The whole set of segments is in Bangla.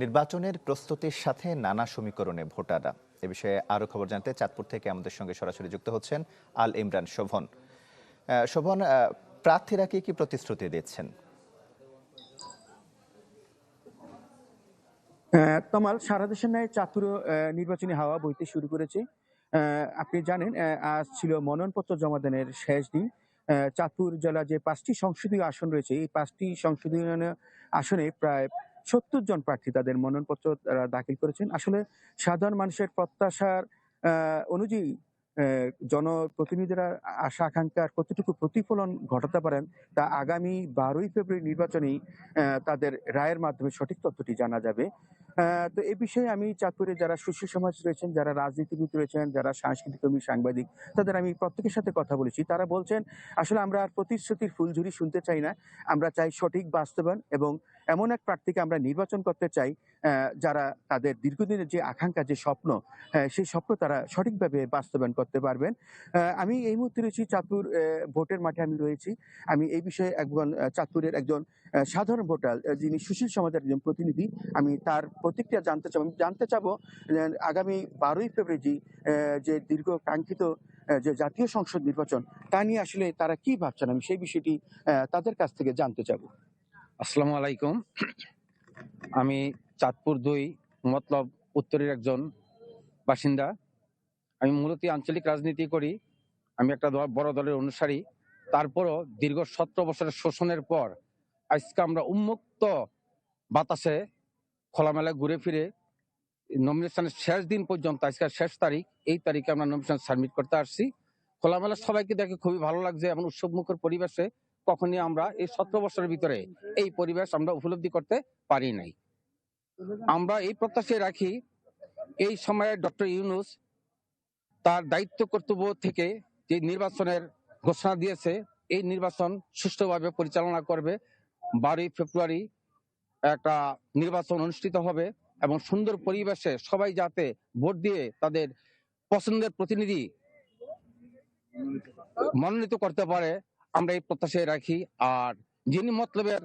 নির্বাচনের প্রস্তুতির সাথে নানা সমীকরণে ভোটাররা। এ বিষয়ে আরো খবর জানতে চাঁদপুর থেকে আমাদের সঙ্গে সরাসরি যুক্ত হচ্ছেন আল ইমরান শোভন। শোভন, প্রার্থীরা কি প্রতিশ্রুতি দিচ্ছেন? তমাল, সারা দেশের ন্যায় চাঁদপুরও নির্বাচনী হাওয়া বইতে শুরু করেছে। আপনি জানেন, আজ ছিল মনোনয়নপত্র জমাদানের শেষ দিন। চাঁদপুর জেলা যে 5টি সংসদীয় আসন রয়েছে, এই 5টি সংসদীয় আসনে প্রায় 70 জন প্রার্থী তাদের মনোনয়নপত্র দাখিল করেছেন। আসলে সাধারণ মানুষের প্রত্যাশার অনুযায়ী জনপ্রতিনিধিরা আশা আকাঙ্ক্ষার কতটুকু প্রতিফলন ঘটাতে পারেন তা আগামী 12ই ফেব্রুয়ারি নির্বাচনেই তাদের রায়ের মাধ্যমে সঠিক তথ্যটি জানা যাবে। তো এ বিষয়ে আমি চাঁদপুরে যারা সুশীল সমাজ রয়েছেন, যারা রাজনীতিবিদ রয়েছেন, যারা সাংস্কৃতিক কর্মী, সাংবাদিক, তাদের আমি প্রত্যেকের সাথে কথা বলেছি। তারা বলছেন আসলে আমরা আর প্রতিশ্রুতির ফুলঝুরি শুনতে চাই না। আমরা চাই সঠিক বাস্তবায়ন এবং এমন এক প্রার্থীকে আমরা নির্বাচন করতে চাই যারা তাদের দীর্ঘদিনের যে আকাঙ্ক্ষা, যে স্বপ্ন, সেই স্বপ্ন তারা সঠিকভাবে বাস্তবায়ন করতে পারবেন। আমি এই মুহূর্তে রয়েছি চাঁদপুর ভোটের মাঠে আমি রয়েছি। আমি এই বিষয়ে চাঁদপুরের একজন সাধারণ ভোটার, যিনি সুশীল সমাজের একজন প্রতিনিধি, আমি তার প্রতিক্রিয়া জানতে চাবো আগামী 12ই ফেব্রুয়ারি যে দীর্ঘ কাঙ্ক্ষিত যে জাতীয় সংসদ নির্বাচন, তা নিয়ে আসলে তারা কি ভাবছেন, আমি সেই বিষয়টি তাদের কাছ থেকে জানতে চাবো। আসসালামু আলাইকুম। আমি চাঁদপুর 2 মতলব উত্তরের একজন বাসিন্দা। আমি মূলত আঞ্চলিক রাজনীতি করি। আমি একটা বড় দলের অনুসারী। তারপরও দীর্ঘ 17 বছরের শোষণের পর আজকে আমরা উন্মুক্ত বাতাসে খোলামেলা ঘুরে ফিরে নমিনেশনের শেষ দিন পর্যন্ত, আজকে শেষ তারিখ, এই তারিখে আমরা নমিনেশন সাবমিট করতে আসছি। খোলামেলা সবাইকে দেখে খুবই ভালো লাগছে। এমন উৎসবমুখর পরিবেশে কখনই আমরা এই 17 বছরের ভিতরে এই পরিবেশ আমরা উপলব্ধি করতে পারি নাই। আমরা এই প্রত্যাশায় রাখি এই সময়ে ডক্টর ইউনূস তার দায়িত্ব কর্তব্য থেকে যে নির্বাচনের ঘোষণা দিয়েছে, এই নির্বাচন সুষ্ঠুভাবে পরিচালনা করবে। 12ই ফেব্রুয়ারি একটা নির্বাচন অনুষ্ঠিত হবে এবং সুন্দর পরিবেশে সবাই যাতে ভোট দিয়ে তাদের পছন্দের প্রতিনিধি মনোনীত করতে পারে, আমরা এই প্রত্যাশায় রাখি। আর যিনি মতলবের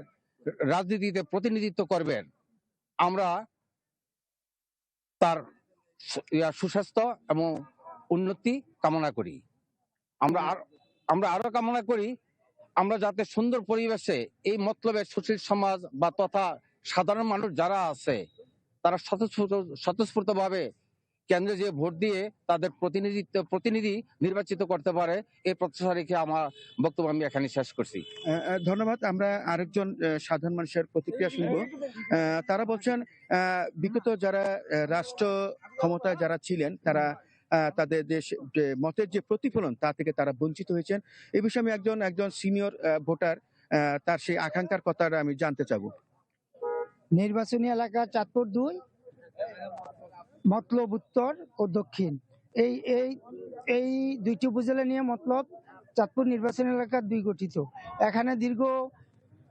রাজনীতিতে প্রতিনিধিত্ব করবেন, আমরা তার সুস্বাস্থ্য এবং উন্নতি কামনা করি। আমরা আরো কামনা করি আমরা যাতে সুন্দর পরিবেশে এই মতলবের সুশীল সমাজ বা তথা সাধারণ মানুষ যারা আছে, তারা স্বতঃস্ফূর্ত ভাবে কেন্দ্রে যে ভোট দিয়ে তাদের প্রতিনিধি নির্বাচিত করতে পারে, এই প্রত্যাশা রেখে আমার বক্তব্য আমি এখানে শেষ করছি। ধন্যবাদ। আমরা আরেকজন সাধারণ মানুষের প্রতিক্রিয়া শুনবো। তারা বলছেন বিগত যারা রাষ্ট্র ক্ষমতায় যারা ছিলেন, তারা তাদের যে মতের যে প্রতিফলন, তা থেকে তারা বঞ্চিত হয়েছেন। এই বিষয়ে আমি একজন সিনিয়র ভোটার, তার সেই আকাঙ্ক্ষার কথাটা আমি জানতে চাবো। নির্বাচনী এলাকা চাঁদপুর 2, মতলব উত্তর ও দক্ষিণ, এই এই এই 2টি উপজেলা নিয়ে মতলব চাঁদপুর নির্বাচনী এলাকা 2 গঠিত। এখানে দীর্ঘ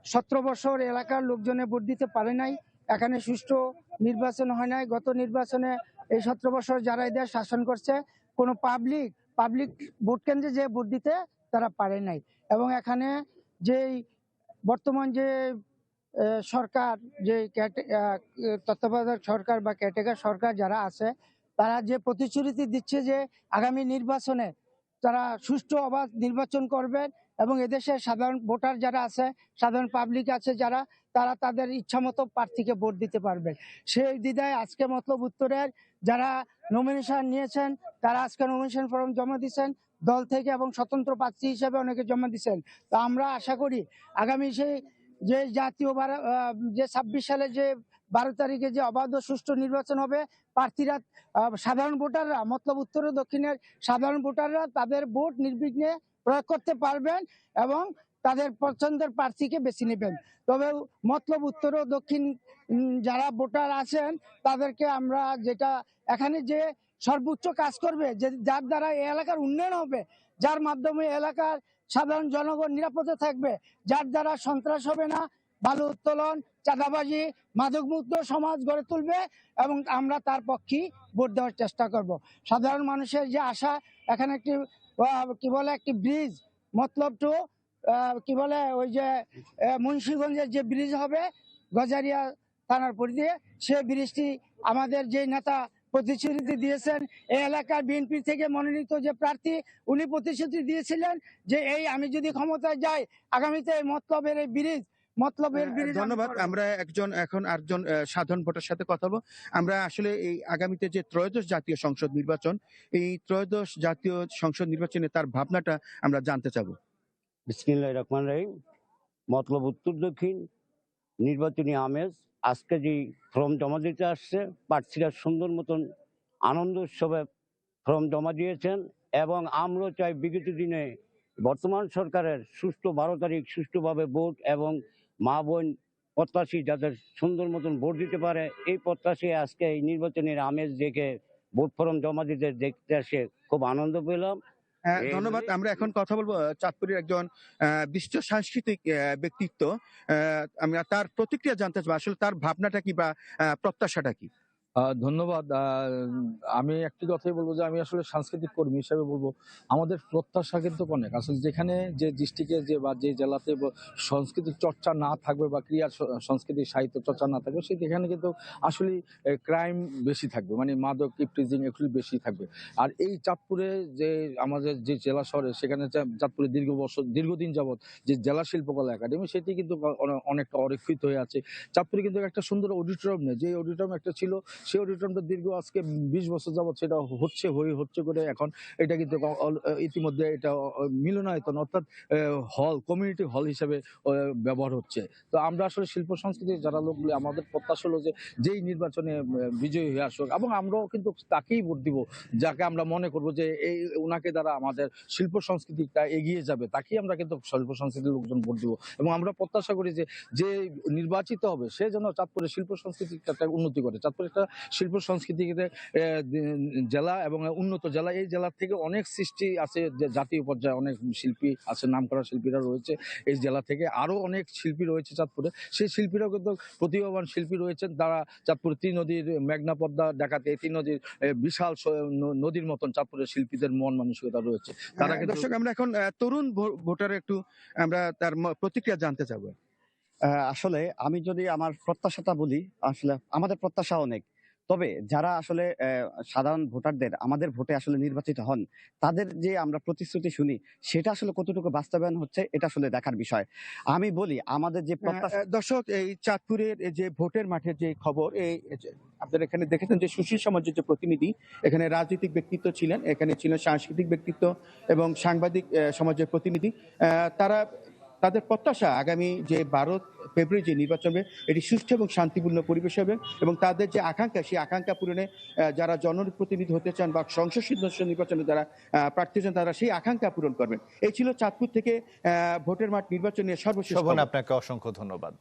17 বছর এলাকার লোকজনে ভোট দিতে পারে নাই। এখানে সুষ্ঠু নির্বাচন হয় নাই। গত নির্বাচনে এই 17 বছর যারা এদের শাসন করছে, কোনো পাবলিক ভোট কেন্দ্রে যে ভোট দিতে তারা পারে নাই। এবং এখানে যেই বর্তমান যে সরকার, যে তত্ত্বাবধায়ক সরকার বা কেয়ারটেকার সরকার যারা আছে, তারা যে প্রতিশ্রুতি দিচ্ছে যে আগামী নির্বাচনে তারা সুষ্ঠু অবাধ নির্বাচন করবেন এবং এদেশের সাধারণ ভোটার যারা আছে, সাধারণ পাবলিক আছে যারা, তারা তাদের ইচ্ছামতো প্রার্থীকে ভোট দিতে পারবে। সেই দ্বিধায় আজকে মতলব উত্তরের যারা নমিনেশন নিয়েছেন, তারা আজকে নমিনেশন ফর্ম জমা দিচ্ছেন দল থেকে এবং স্বতন্ত্র প্রার্থী হিসেবে অনেকে জমা দিচ্ছেন। তো আমরা আশা করি আগামী সেই যে জাতীয় যে 26 সালে যে 12 তারিখে যে অবাধ ও সুষ্ঠু নির্বাচন হবে, প্রার্থীরা, সাধারণ ভোটাররা, মতলব উত্তর ও দক্ষিণের সাধারণ ভোটাররা তাদের ভোট নির্বিঘ্নে প্রয়োগ করতে পারবেন এবং তাদের পছন্দের প্রার্থীকে বেছে নেবেন। তবে মতলব উত্তর ও দক্ষিণ যারা ভোটার আছেন, তাদেরকে আমরা যেটা এখানে যে সর্বোচ্চ কাজ করবে, যে যার দ্বারা এই এলাকার উন্নয়ন হবে, যার মাধ্যমে এলাকার সাধারণ জনগণ নিরাপদে থাকবে, যার দ্বারা সন্ত্রাস হবে না, বালু উত্তোলন, চাঁদাবাজি, মাদকমুক্ত সমাজ গড়ে তুলবে, এবং আমরা তার পক্ষে ভোট দেওয়ার চেষ্টা করব। সাধারণ মানুষের যে আশা, এখানে একটি একটি ব্রিজ, মতলব টু ওই যে মুন্সিগঞ্জের যে ব্রিজ হবে, গজারিয়া থানার পরিধিতে। সে ব্রিজটি আমাদের যে নেতা প্রতিশ্রুতি দিয়েছেন, এই এলাকার বিএনপি থেকে মনোনীত যে প্রার্থী, উনি প্রতিশ্রুতি দিয়েছিলেন যে এই আমি যদি ক্ষমতায় যাই, আগামীতে এই মতলবের এই ব্রিজ ধন্যবাদ। আমরা এখন আরেকজন সাধারণ ভোটার সাথে কথা বলবো। আমরা আসলে এই আগামীতে যে ত্রয়োদশ জাতীয় সংসদ নির্বাচন, এই ত্রয়োদশ জাতীয় সংসদ নির্বাচনে তার ভাবনাটা আমরা জানতে চাবো। বিসমিল্লাহির রহমানির রহিম। মতলব উত্তর দক্ষিণ নির্বাচনী আমেজ। আজকে যে ফর্ম জমা দিতে আসছে, প্রার্থীরা সুন্দর মতন আনন্দ উৎসবে ফর্ম জমা দিয়েছেন এবং আমরা চাই বিগত দিনে বর্তমান সরকারের সুষ্ঠু 12 তারিখ সুষ্ঠুভাবে ভোট এবং মা বোন প্রত্যাশী যাদের সুন্দর মতন ভোট দিতে পারে, এই প্রত্যাশী আজকে এই নির্বাচনের আমেজ দেখে ভোট ফর্ম জমা দেখতে আসে খুব আনন্দ পেলাম। ধন্যবাদ। আমরা এখন কথা বলবো চাঁদপুরের একজন বিশিষ্ট সাংস্কৃতিক ব্যক্তিত্ব। আমরা তার প্রতিক্রিয়া জানতে চাবো, আসলে তার ভাবনাটা কি বা প্রত্যাশাটা কি। ধন্যবাদ। আমি একটি কথাই বলবো যে আমি আসলে সাংস্কৃতিক কর্মী হিসেবে বলবো আমাদের প্রত্যাশা কিন্তু অনেক। আসলে যেখানে যে ডিস্ট্রিক্টে যে বা যে জেলাতে সংস্কৃতির চর্চা না থাকবে বা ক্রীড়া সংস্কৃতি সাহিত্য চর্চা না থাকবে, সেখানে কিন্তু আসলে ক্রাইম বেশি থাকবে, মানে মাদক ইপটিজিং এগুলি বেশি থাকবে। আর এই চাঁদপুরে যে আমাদের যে জেলা শহরে, সেখানে চাঁদপুরে দীর্ঘদিন যাবৎ যে জেলা শিল্পকলা একাডেমি, সেটি কিন্তু অনেকটা অরক্ষিত হয়ে আছে। চাঁদপুরে কিন্তু একটা সুন্দর অডিটোরিয়াম নেই, যে অডিটোরিয়াম একটা ছিল, সেই অডিটোরিয়ামটা দীর্ঘ আজকে 20 বছর যাবৎ সেটা হচ্ছে করে এখন এটা কিন্তু ইতিমধ্যে এটা মিলনায়তন অর্থাৎ হল, কমিউনিটি হল হিসেবে ব্যবহার হচ্ছে। তো আমরা আসলে শিল্প সংস্কৃতির যারা লোকগুলি, আমাদের প্রত্যাশা হলো যে যেই নির্বাচনে বিজয়ী হয়ে আসুক, এবং আমরাও কিন্তু তাকেই ভোট দিব যাকে আমরা মনে করবো যে এই ওনাকে দ্বারা আমাদের শিল্প সংস্কৃতিটা এগিয়ে যাবে, তাকেই আমরা কিন্তু শিল্প সংস্কৃতির লোকজন ভোট দিব। এবং আমরা প্রত্যাশা করি যে যে নির্বাচিত হবে সে যেন চাঁদপুরের শিল্প সংস্কৃতিটা উন্নতি করে। চাঁদপুর একটা শিল্প সংস্কৃতিতে জেলা এবং উন্নত জেলা। এই জেলার থেকে অনেক সৃষ্টি আছে, জাতীয় পর্যায়ে অনেক শিল্পী আছে, নামকরা শিল্পীরা রয়েছে এই জেলা থেকে। আরো অনেক শিল্পী রয়েছে চাঁদপুরে, সেই শিল্পীরাও কিন্তু প্রতিভাবান শিল্পী রয়েছেন। তারা চাঁদপুর নদীর মেঘনা পদ্মা ডাকাতে এই নদীর বিশাল নদীর মতন চাঁদপুরের শিল্পীদের মন মানসিকতা রয়েছে। তারা দর্শক, আমরা এখন তরুণ ভোটারের একটু আমরা তার প্রতিক্রিয়া জানতে চাবো। আসলে আমি যদি আমার প্রত্যাশাটা বলি, আসলে আমাদের প্রত্যাশা অনেক। তবে যারা আসলে সাধারণ ভোটারদের আমাদের ভোটে আসলে নির্বাচিত হন, তাদের যে আমরা প্রতিশ্রুতি শুনি, সেটা আসলে কতটুকু বাস্তবায়ন হচ্ছে, এটা আসলে দেখার বিষয়। আমি বলি আমাদের যে প্রত্যাশা। দর্শক, এই চাঁদপুরের যে ভোটের মাঠের যে খবর, আপনারা এখানে দেখেছেন যে সুশীল সমাজের যে প্রতিনিধি, এখানে রাজনৈতিক ব্যক্তিত্ব ছিলেন, এখানে ছিলেন সাংস্কৃতিক ব্যক্তিত্ব এবং সাংবাদিক সমাজের প্রতিনিধি। তারা তাদের প্রত্যাশা আগামী যে 12 ফেব্রুয়ারি যে নির্বাচন হবে, এটি সুষ্ঠু এবং শান্তিপূর্ণ পরিবেশ হবে, এবং তাদের যে আকাঙ্ক্ষা, সেই আকাঙ্ক্ষা পূরণে যারা জনপ্রতিনিধি হতে চান বা সংসদ সদস্য নির্বাচনে যারা প্রার্থী চান, তারা সেই আকাঙ্ক্ষা পূরণ করবেন। এই ছিল চাঁদপুর থেকে ভোটের মাঠ নির্বাচন নিয়ে সর্বশেষ। শোভন, আপনাকে অসংখ্য ধন্যবাদ।